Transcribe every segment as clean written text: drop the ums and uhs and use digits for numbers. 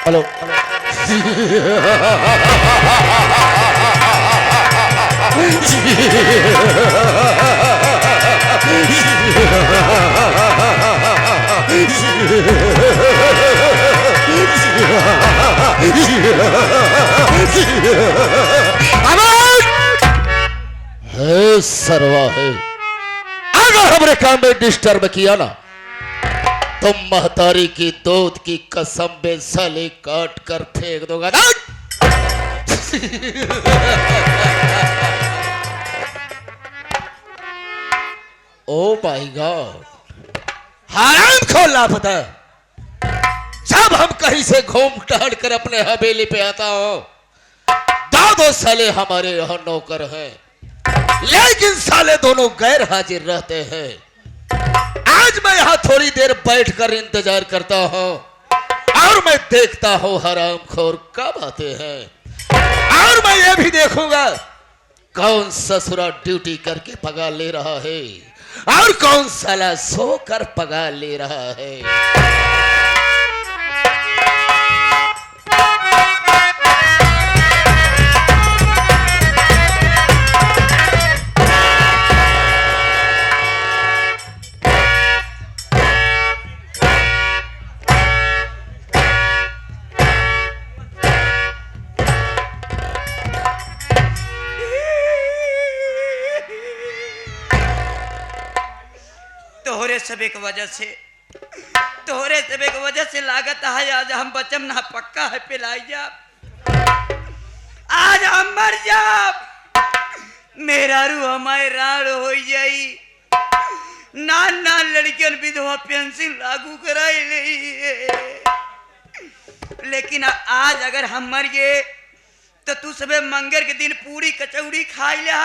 Hello है सरवा है। अगर हमरे काम में डिस्टर्ब किया ना तो महतारी की दूध की कसम बे साले काट कर फेंक दूंगा ना। ओ माय गॉड, हराम खोल लापता। जब हम कहीं से घूम टहल कर अपने हवेली पे आता हो, दो साले हमारे यहाँ नौकर हैं, लेकिन साले दोनों गैर हाजिर रहते हैं। आज मैं यहाँ थोड़ी देर बैठकर इंतजार करता हूँ और मैं देखता हूँ हरामखोर कब आते हैं, और मैं ये भी देखूंगा कौन ससुरा ड्यूटी करके पगार ले रहा है और कौन साला सोकर पगार ले रहा है। सबे के वजह से लागत है आज हम बचम ना, पक्का है पिलाई जा, आज हम मर जा, मेरा रू हमारे राड़ हो जाई, नान नान लड़कियन विधवा पेंशन लागू कराई ले। लेकिन आज अगर हम मर गए तो तू सबे मंगर के दिन पूरी कचौड़ी खाई लिया,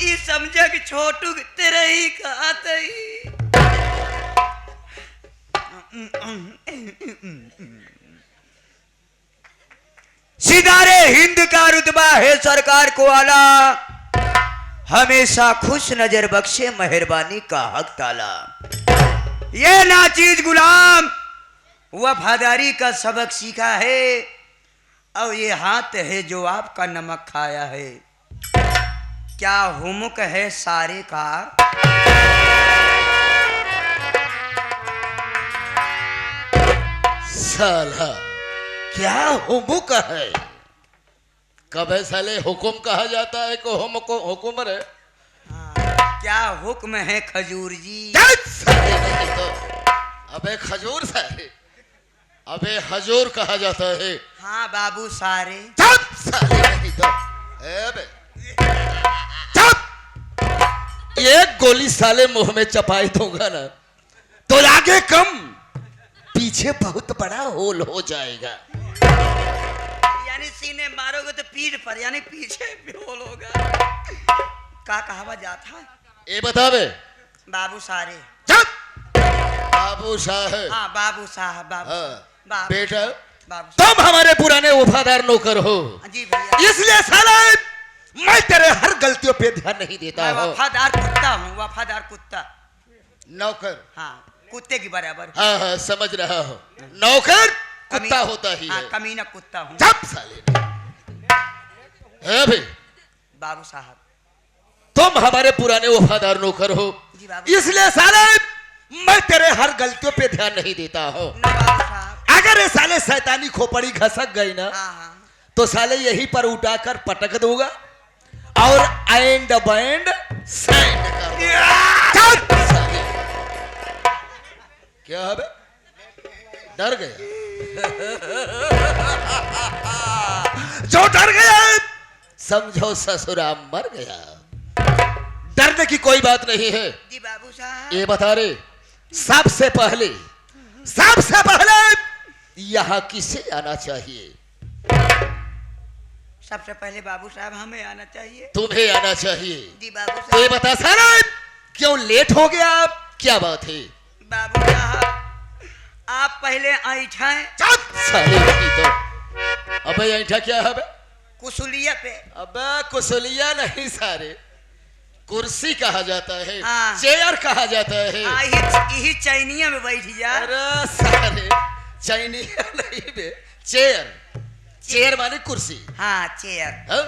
ई समझा कि छोटू तेरे ही खात ही। सिदारे हिंद का रुतबा है सरकार को आला, हमेशा खुश नजर बख्शे मेहरबानी का हक ताला। ये नाचीज गुलाम वफादारी का सबक सीखा है, और ये हाथ है जो आपका नमक खाया है। क्या हुमुक है सारे का, साला क्या हुमुक है? कब है साले हुकुम कहा जाता है को हुकुम है? क्या हुक्म है खजूर जी? तो अबे खजूर साले, अबे हजूर कहा जाता है। हाँ बाबू सारे साले नहीं तो अबे एक गोली साले मुंह में चपाई दूंगा ना तो आगे कम पीछे बहुत बड़ा होल हो जाएगा। यानी सीने मारोगे तो पीठ पर, यानी पीछे भी होल होगा। का कहावत जाता है? ये बतावे बाबू सारे बाबू साहब। हाँ बाबू साहब बाबू, बाबू बेटा बाबू तुम हमारे पुराने वफादार नौकर हो, जी भैया, इसलिए साला मैं तेरे हर गलतियों पे ध्यान नहीं देता हूँ। वफादार कुत्ता हूँ, वफादार कुत्ता। नौकर हाँ कुत्ते की बराबर। हाँ हाँ समझ रहा हूँ, नौकर कुत्ता होता ही हाँ, है। कमीना कुत्ता हूँ। जब साले है भाई, बाबू साहब तुम हमारे पुराने वफादार नौकर हो, जी बाबू, इसलिए साले मैं तेरे हर गलतियों पे ध्यान नहीं देता हूँ। बाबू साहब अगर ये साले शैतानी खोपड़ी घसक गई ना हाँ हाँ तो साले यहीं पर उठाकर पटक दूंगा और एंड बैंड सैंड कर दूंगा। क्या है बे? डर गया? जो डर गया समझो ससुरा मर गया। डरने की कोई बात नहीं है। जी बाबू साहब, ये बता रहे सबसे पहले यहाँ किसे आना चाहिए? सबसे पहले बाबू साहब हमें आना चाहिए। तुम्हें आना चाहिए। जी बाबू तो ये साहब, बता सारा क्यों लेट हो गया? आप क्या बात है? बाबू साहब आप पहले ऐठाएं। साले नहीं तो अबे ऐठा क्या है बे? कुसुलिया पे। अबे कुसलिया नहीं सारे, कुर्सी कहा जाता है, हाँ। चेयर कहा जाता है। यही चैनिया में बैठ जा। अरे सारे चाइनीज नहीं बे, चेयर। चेयर माने कुर्सी। हाँ चेयर। हाँ?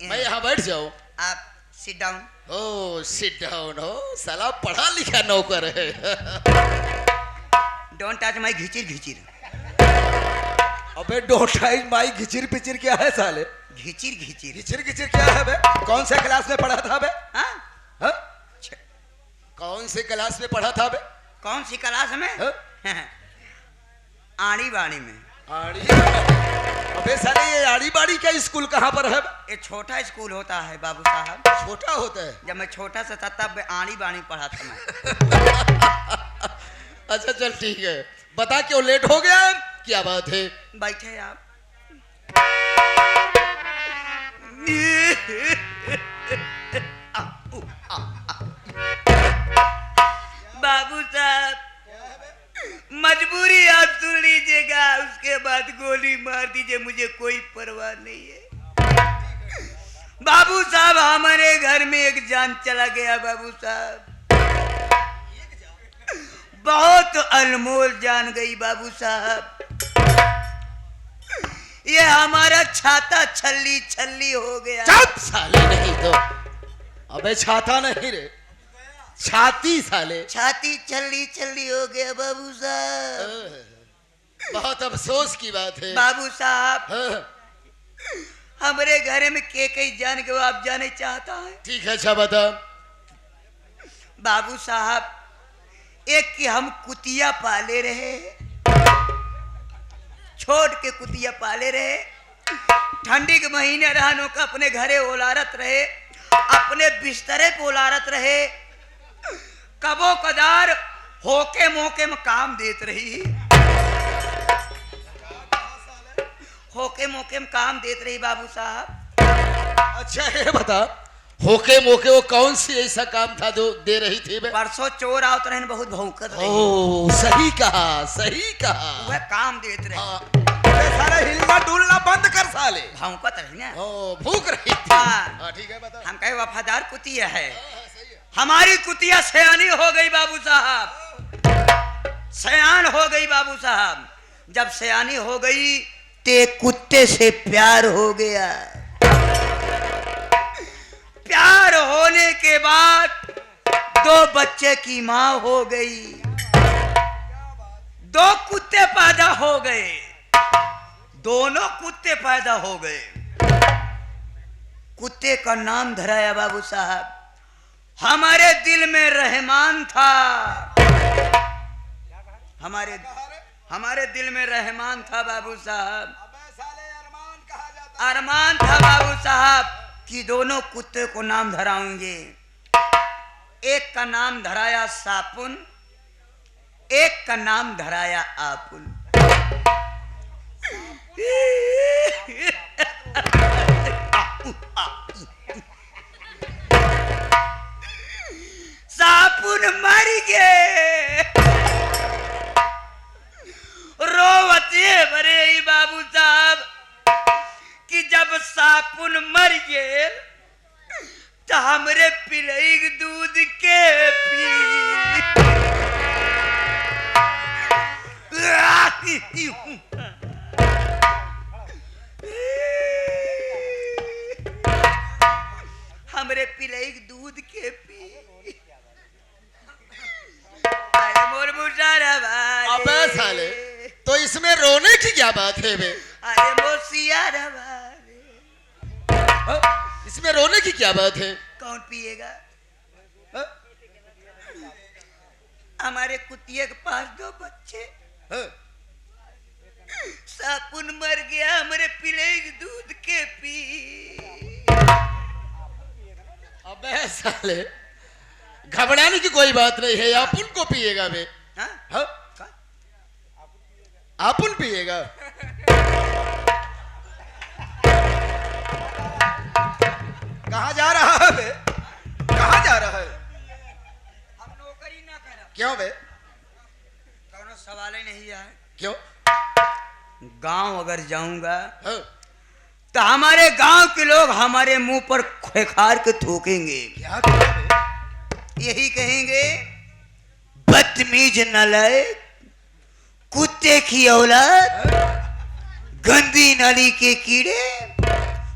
मैं यहाँ बैठ जाऊँ? आप सिट डाउन। ओ सिट डाउन हो, साला पढ़ा लिखा नौकर है। डोंट टच माय घिचिर घिचिर। अबे डोंट टच माय घिचिर पिचिर क्या है साले? घिचिर घिचिर। घिचिर घिचिर क्या है बे? कौन से क्लास में पढ़ा था बे? हाँ? हाँ? कौन से क्लास में पढ़ा था बे? कौन सी क्लास में? हाँ? आड़ी बाड़ी में। आड़ी? अबे साले ये आड़ी बाड़ी का स्कूल कहाँ पर है? ये छोटा स्कूल होता है बाबू साहब। छोटा होता है? जब मैं छोटा सा था तब आड़ी बाड़ी पढ़ा था मैं। अच्छा चल ठीक है, बता क्यों लेट हो गया? क्या बात है? बैठे आप। बाबू साहब मजबूरी आप सुन लीजिएगा, उसके बाद गोली मार दीजिए, मुझे कोई परवाह नहीं है। बाबू साहब हमारे घर में एक जान चला गया बाबू साहब, बहुत अनमोल जान गई बाबू साहब। ये हमारा छाता छल्ली छल्ली हो गया। चुप साले, नहीं तो अबे छाता नहीं रे, छाती साले। छाती छल्ली छल्ली हो गया बाबू साहब। बहुत अफसोस की बात है बाबू साहब। हाँ। हमारे घर में के कई जान के आप जाने चाहता है? ठीक है, अच्छा बता। बाबू साहब एक की हम कुतिया पाले रहे, छोड़ के कुतिया पाले रहे, ठंडी के महीने रहनों का अपने घरे ओलारत रहे, अपने बिस्तरे पे ओलारत रहे, कबो कदार होके मोके में काम देत रही, होके मोके में काम देत रही बाबू साहब। अच्छा ये बता, होके मोके वो कौन सी ऐसा काम था जो दे रही थी बे? परसों चोर आवत रहे, बहुत भौंकत रही। ओ सही कहा, सही कहा। वह काम देत रही। हाँ, अबे साला हिलना डुलना बंद कर साले। भौंकत रही ना। ओ भूख रही थी। हाँ। हाँ ठीक है बता। हम कहे वफादार कुतिया है। सही है। हमारी कुतिया सयानी हो गई बाबू साहब, सयान हो गई बाबू साहब। जब सयानी हो गई ते कुत्ते से प्यार हो गया। प्यार होने के बाद 2 बच्चे की मां हो गई, 2 कुत्ते पैदा हो गए, दोनों कुत्ते पैदा हो गए। कुत्ते का नाम धराया बाबू साहब। हमारे दिल में रहमान था, हमारे दिल में रहमान था बाबू साहब। अरमान था बाबू साहब कि दोनों कुत्ते को नाम धराऊंगे। एक का नाम धराया सापुन, एक का नाम धराया आपुन। सापुन मर गए, रोवते बरे बाबू साहब कि जब सापुन मर गए तो हमरे पिलई दूध के पी। हमरे पिलई दूध के पी। अरे मोर मुसारा भाई। अबे साले, तो इसमें रोने की क्या बात है बे? अरे मोसिया भाई। इसमें रोने की क्या बात है? कौन पिएगा? हमारे कुतिये के पास 2 बच्चे, सापुन मर गया, हमारे पिले दूध के पी। अबे साले, घबराने की कोई बात नहीं है, आप उनको पिएगा बे। हाँ? आप उन पिएगा। कहाँ जा रहा है बे? कहाँ जा रहा है? हम नौकरी ना करा। क्यों बे? कौनो सवाल ही नहीं है। क्यों? गांव अगर जाऊंगा हाँ? तो हमारे गांव के लोग हमारे मुंह पर खेखार के थूकेंगे। क्या कहोगे? यही कहेंगे बदतमीज नालायक, कुत्ते की औलाद, गंदी नाली के कीड़े,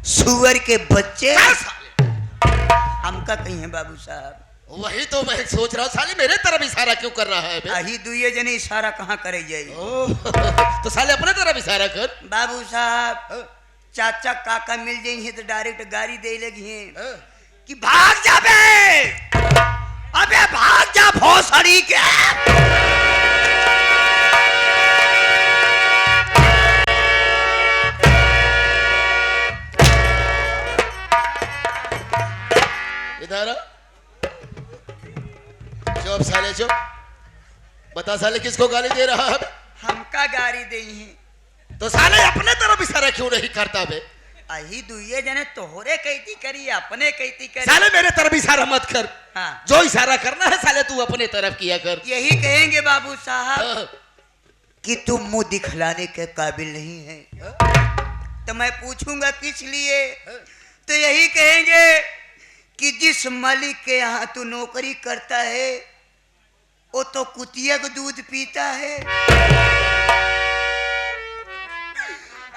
सुअर के बच्चे हमका कहीं है बाबू साहब। वही तो मैं सोच रहा हूँ, साले मेरे तरफ इशारा क्यों कर रहा है बे? अही दुए जने इशारा कहाँ करे जाई। तो साले अपने तरफ इशारा कर। बाबू साहब चाचा काका मिल जाइए तो डायरेक्ट गाड़ी दे लगी है कि भाग जा बे, अबे भाग जा भोसड़ी के। इधर चुप साले चुप। बता साले किसको गाली दे रहा है? हमका गाड़ी दे है तो साले अपने तरफ इशारा क्यों नहीं करता बे? अही दुए जने तोहरे कहती करी अपने कहती करी। साले मेरे तरफ इशारा मत कर। हाँ जो इशारा करना है साले तू अपने तरफ किया कर। यही कहेंगे बाबू साहब कि तुम मुंह दिखलाने के काबिल नहीं है, तो मैं पूछूंगा किस लिए, तो यही कहेंगे कि जिस मालिक के यहाँ तू नौकरी करता है वो तो कुतिया का दूध पीता है।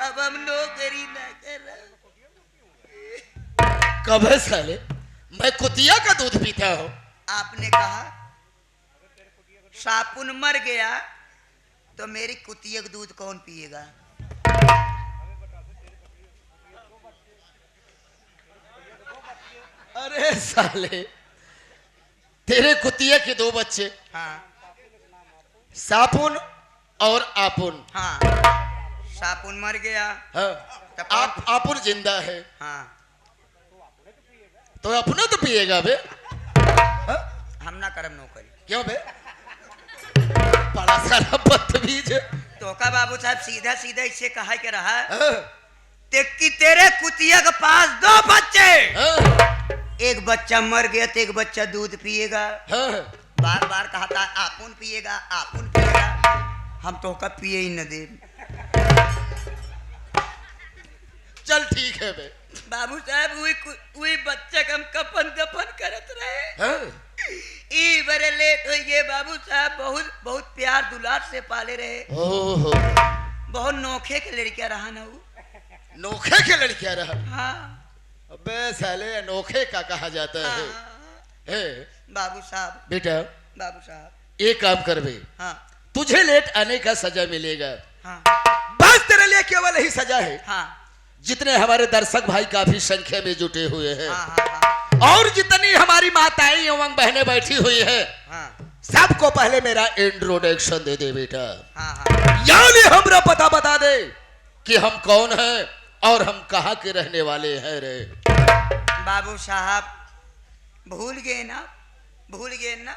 अब हम नौकरी ना कर रहे। कब है साले मैं कुतिया का दूध पीता हूँ? आपने कहा सापुन मर गया तो मेरी कुतिया का दूध कौन पिएगा? अरे साले तेरे कुतिया के दो बच्चे, हाँ सापुन और आपुन। हाँ सापुन मर गया। हाँ, आपुन जिंदा है। हाँ तो अपना तो पिएगा बे। हाँ? हम ना करम नौकरी। क्यों बे? बड़ा सारा बदतमीज है। तो का बाबू साहब सीधा सीधा इससे कहा के रहा हाँ, कि तेरे कुतिया के पास दो बच्चे, हाँ, एक बच्चा मर गया तो एक बच्चा दूध पिएगा। हाँ। बार बार कहता आपुन पिएगा आपुन पिएगा, हम तो का पिए ही न दे। चल ठीक है बे। बाबू साहब वही बच्चा का हम कफन दफन करत रहे। हाँ, ई बड़े लेट हो गए बाबू साहब, बहुत बहुत प्यार दुलार से पाले रहे। ओहो बहुत नोखे के लड़कियां रहा ना वो। नोखे के लड़कियां रहा। हाँ अबे साले अनोखे का कहा जाता है। हाँ। हे बाबू साहब बेटा बाबू साहब एक काम कर बे, हाँ तुझे लेट आने का सजा मिलेगा। हाँ बस तेरे लिए केवल ही सजा है। हाँ जितने हमारे दर्शक भाई काफी संख्या में जुटे हुए हैं, हाँ हाँ और जितनी हमारी माताएं एवं बहनें बैठी हुई है, हाँ सबको पहले मेरा इंट्रोडक्शन दे दे बेटा। हाँ हाँ यानी हमरा पता बता दे कि हम कौन हैं और हम कहाँ के रहने वाले हैं रे। बाबू साहब भूल गए ना, भूल गए ना।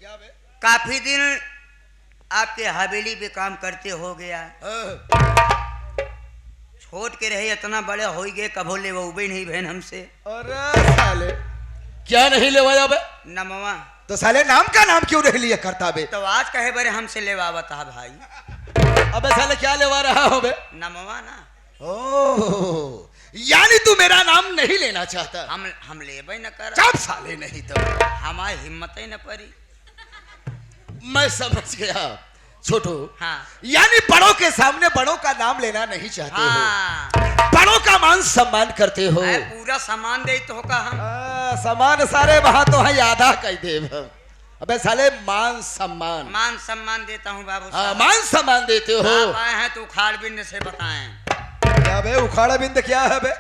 क्या बे? काफी दिन आपके हवेली पे काम करते हो गया, छोट के रहे इतना बड़े हो गए, कभो ले वो भी नहीं बहन हमसे। अरे साले क्या नहीं लेवाया बे? नमवा तो साले नाम का नाम क्यों नहीं लिया करता बे? तो आज कहे बरे हमसे लेवावत हा भाई। अबे साले क्या लेवा रहा हो बे? नमवा ना। ओह यानी तू मेरा नाम नहीं लेना चाहता? हम लेबे न कर। चुप साले नहीं तो हमारी हिम्मत ही न पड़ी। मैं समझ गया छोटू। हाँ यानी बड़ों के सामने बड़ों का नाम लेना नहीं चाहते हाँ हो, बड़ों का मान सम्मान करते हो। पूरा सामान दे तो का हम। सामान सारे वहां तो है, आधा कह दे। अबे साले मान सम्मान। मान सम्मान देता हूँ बाबू हाँ साहब। मान सम्मान देते हो। आप आए हैं तो उखाड़ बिंद से बताएं। क्या बे उखाड़ा बिंद क्या है बे?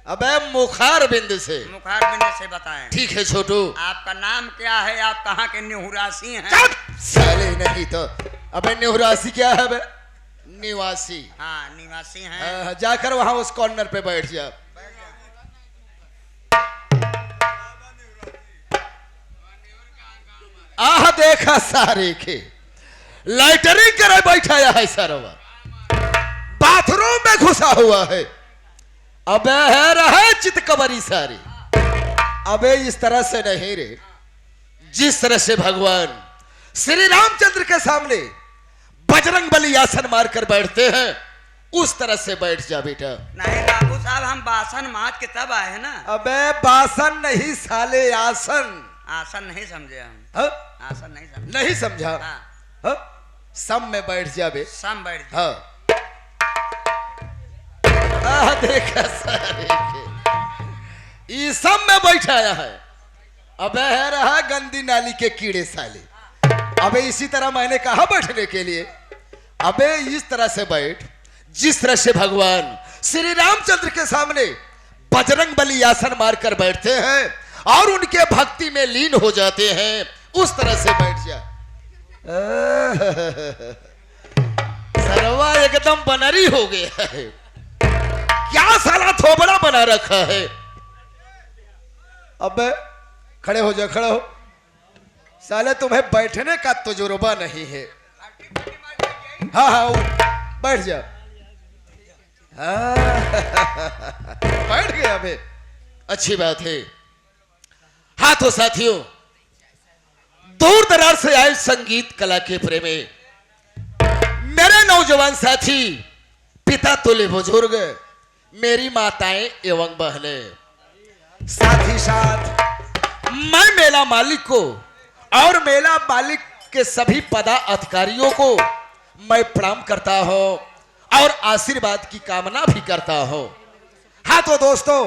अबे मुखार बिंद से। मुखार बिंद से बताएं। ठीक है छोटू। आपका नाम क्या है, आप कहाँ के निहुरासी हैं? चुप साले नहीं तो। अबे निवासी क्या है बे? निवासी। हाँ निवासी हैं। जाकर वहां उस कॉर्नर पे बैठ जा। आह देखा सारे के लाइटरिंग करे बैठाया है सरवा, बाथरूम में घुसा हुआ है। अबे है रहे चितकबरी सारी। अबे इस तरह से नहीं रे, जिस तरह से भगवान श्री रामचंद्र के सामने बजरंग बली आसन मारकर बैठते हैं, उस तरह से बैठ जा बेटा। नहीं बाबू साहब हम बासन माज के तब आए हैं ना। अबे बासन नहीं साले आसन। आसन नहीं समझे हम। हा? आसन नहीं समझे। नहीं समझा? हाँ। हा? सम में बैठ जाबे। सम बैठ जा। हाँ देखा सारे के ई सब में बैठाया है। अबे है रहा गंदी नाली के कीड़े साले। अबे इसी तरह मैंने कहा बैठने के लिए। अबे इस तरह से बैठ जिस तरह से भगवान श्री रामचंद्र के सामने बजरंग बली आसन मारकर बैठते हैं और उनके भक्ति में लीन हो जाते हैं, उस तरह से बैठ जा। सरवा एकदम बनरी हो गया है। क्या साला थोबड़ा बना रखा है। अबे खड़े हो जा, खड़े हो। साले तुम्हें बैठने का तजुर्बा नहीं है। हाँ हाँ बैठ जा। बैठ गया अबे, अच्छी बात है। हाँ तो साथियों, दूर दराज से आए संगीत कला के प्रेमी मेरे नौजवान साथी, पिता तुल्य बुजुर्ग, मेरी माताएं एवं बहनें, साथ ही साथ मैं मेला मालिक को और मेला मालिक के सभी पदाधिकारियों को मैं प्रणाम करता हूं और आशीर्वाद की कामना भी करता हूं। हाँ तो दोस्तों,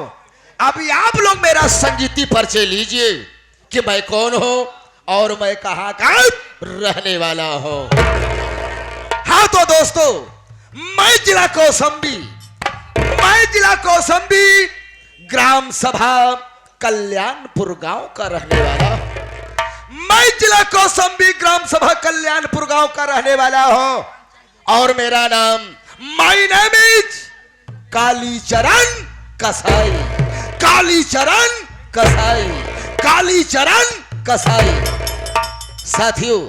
अभी आप लोग मेरा संगीती परिचय लीजिए कि मैं कौन हूं और मैं कहां का रहने वाला हूं। हाँ तो दोस्तों, मैं जिला कौशाम्बी ग्राम सभा कल्याणपुर गांव का रहने वाला हूं। मैं जिला कौशाम्बी ग्राम सभा कल्याणपुर गांव का रहने वाला हूं और मेरा नाम, माय नेम इज कालीचरण कसाई। कालीचरण कसाई, कालीचरण कसाई। साथियों,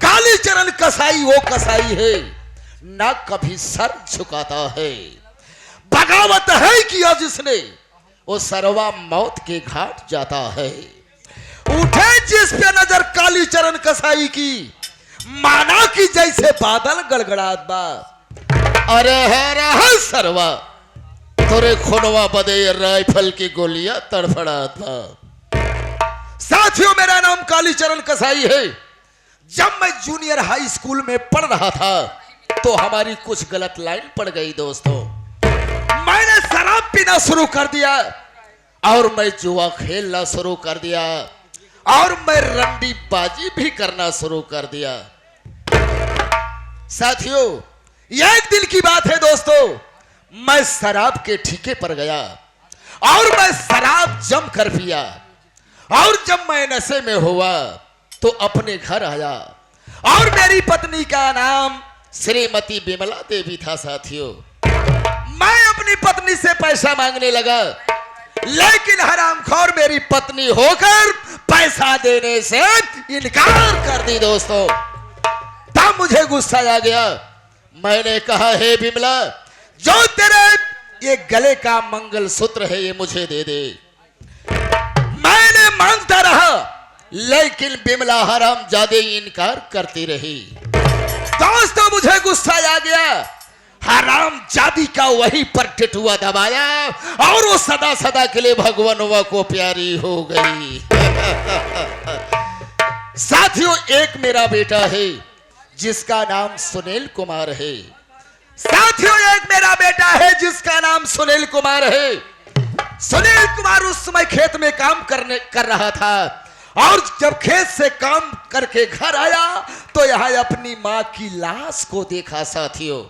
कालीचरण कसाई वो कसाई है ना कभी सर झुकाता है। बगावत है किया जिसने, वो सरवा मौत के घाट जाता है। उठे जिस पे नजर कालीचरण कसाई की, माना कि जैसे बादल गड़गड़ात बा। अरे है सरवा, तोरे खुनवा बदे राइफल की गोलियां तड़फड़ात बा। साथियों, मेरा नाम कालीचरण कसाई है। जब मैं जूनियर हाई स्कूल में पढ़ रहा था तो हमारी कुछ गलत लाइन पड़ गई दोस्तों। मैंने शराब पीना शुरू कर दिया और मैं जुआ खेलना शुरू कर दिया और मैं रंडी बाजी भी करना शुरू कर दिया। साथियों, एक दिन की बात है दोस्तों, मैं शराब के ठेके पर गया और मैं शराब जम कर पिया और जब मैं नशे में हुआ तो अपने घर आया और मेरी पत्नी का नाम श्रीमती बिमला देवी था। साथियों, मैं अपनी पत्नी से पैसा मांगने लगा, लेकिन हरामखोर मेरी पत्नी होकर पैसा देने से इनकार कर दी दोस्तों। तब मुझे गुस्सा आ गया। मैंने कहा, हे बिमला, जो तेरे ये गले का मंगलसूत्र है ये मुझे दे दे। मैंने मांगता रहा, लेकिन बिमला हरामजादे इनकार करती रही। दोस्तों, मुझे गुस्सा आ गया। हरामजादी का वहीं पर टिटुआ दबाया और वो सदा सदा के लिए भगवानवा को प्यारी हो गई। साथियों, एक मेरा बेटा है जिसका नाम सुनील कुमार है। साथियों, एक मेरा बेटा है जिसका नाम सुनील कुमार है। सुनील कुमार उस समय खेत में काम कर रहा था और जब खेत से काम करके घर आया तो यहाँ अपनी माँ की लाश को देखा। साथियों,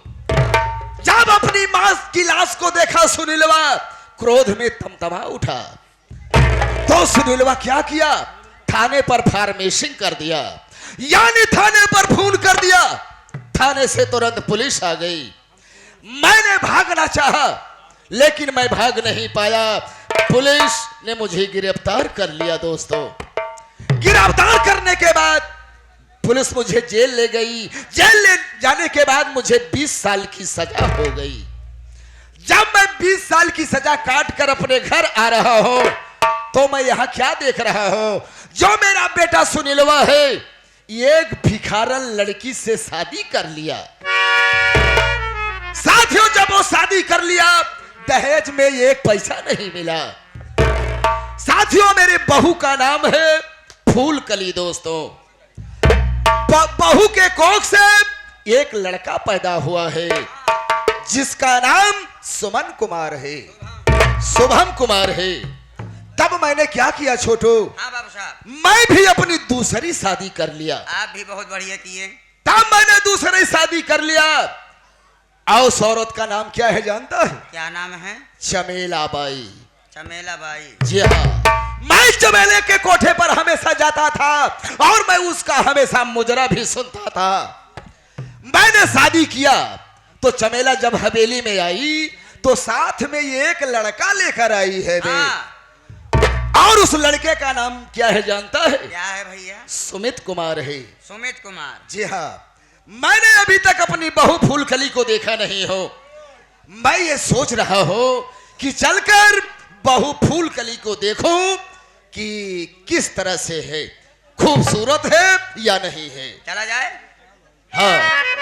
जब अपनी माँ की लाश को देखा सुनीलवा क्रोध में तमतमा उठा। तो सुनीलवा क्या किया, थाने पर फार्मेशिंग कर दिया, यानी थाने पर फोन कर दिया। थाने से तुरंत पुलिस आ गई। मैंने भागना चाहा लेकिन मैं भाग नहीं पाया। पुलिस ने मुझे गिरफ्तार कर लिया दोस्तों। गिरफ्तार करने के बाद पुलिस मुझे जेल ले गई। जेल ले जाने के बाद मुझे 20 साल की सजा हो गई। जब मैं 20 साल की सजा काट कर अपने घर आ रहा हूं तो मैं यहां क्या देख रहा हूं, जो मेरा बेटा सुनीलवा है एक भिखारन लड़की से शादी कर लिया। साथियों, जब वो शादी कर लिया दहेज में एक पैसा नहीं मिला। साथियों, मेरे बहू का नाम है फूल कली दोस्तों। बहू के कोख से एक लड़का पैदा हुआ है जिसका नाम सुमन कुमार है, शुभम कुमार है। तब मैंने क्या किया छोटू, हाँ बाबू साहब, मैं भी अपनी दूसरी शादी कर लिया। आप भी बहुत बढ़िया किए। तब मैंने दूसरी शादी कर लिया। और उस औरत का नाम क्या है जानता है? क्या नाम है? चमेला बाई। चमेला बाई। जी हाँ, मैं चमेले के कोठे पर हमेशा जाता था और मैं उसका हमेशा मुजरा भी सुनता था। मैंने शादी किया तो चमेला जब हवेली में आई तो साथ में एक लड़का लेकर आई है बे। हाँ, और उस लड़के का नाम क्या है जानता है? क्या है भैया? सुमित कुमार है। सुमित कुमार। जी हाँ, मैंने अभी तक अपनी बहू फूलकली को देखा नहीं हो। मैं ये सोच रहा हूं कि चलकर बहू फूलकली को देखूं कि किस तरह से है, खूबसूरत है या नहीं है। चला जाए। हाँ,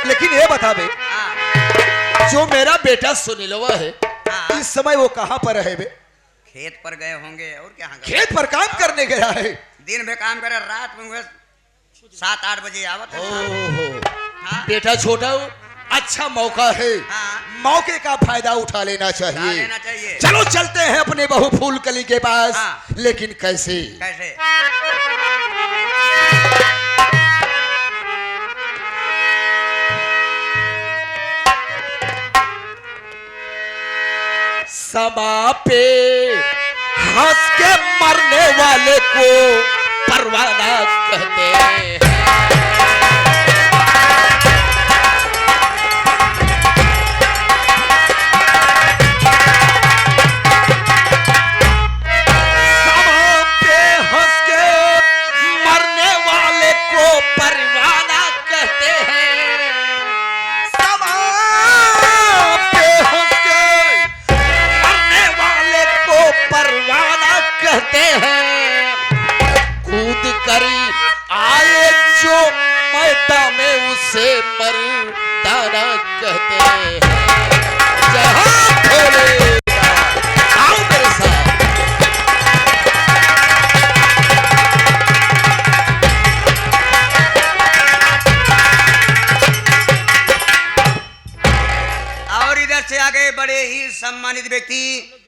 लेकिन ये बता बे, हाँ, जो मेरा बेटा सुनीलवा है हाँ। इस समय वो कहाँ पर है बे? खेत पर गए होंगे और क्या गए? खेत पर काम करने गया है। दिन में काम करे, रात में वह 7-8 बजे आवत है। ओहो, हाँ, बेटा छोटा हो, अच्छा मौका है, हाँ। मौके का फायदा उठा लेना उठा चाहिए। लेना चाहिए। चलो चलते हैं अपने बहू फूलकली के पास। हाँ। लेकिन कैसे? कैसे? समा पे हंस के मरने वाले को परवाना कहते हैं। समा पे हंस के मरने वाले को परवाना कहते हैं। समा पे हंस के मरने वाले को परवाना कहते हैं। कूद करी आए जो मैदान में उसे मर्दाना कहते हैं। जहां खोलेगा, आओ मेरे साथ। और इधर से आगे बड़े ही सम्मानित व्यक्ति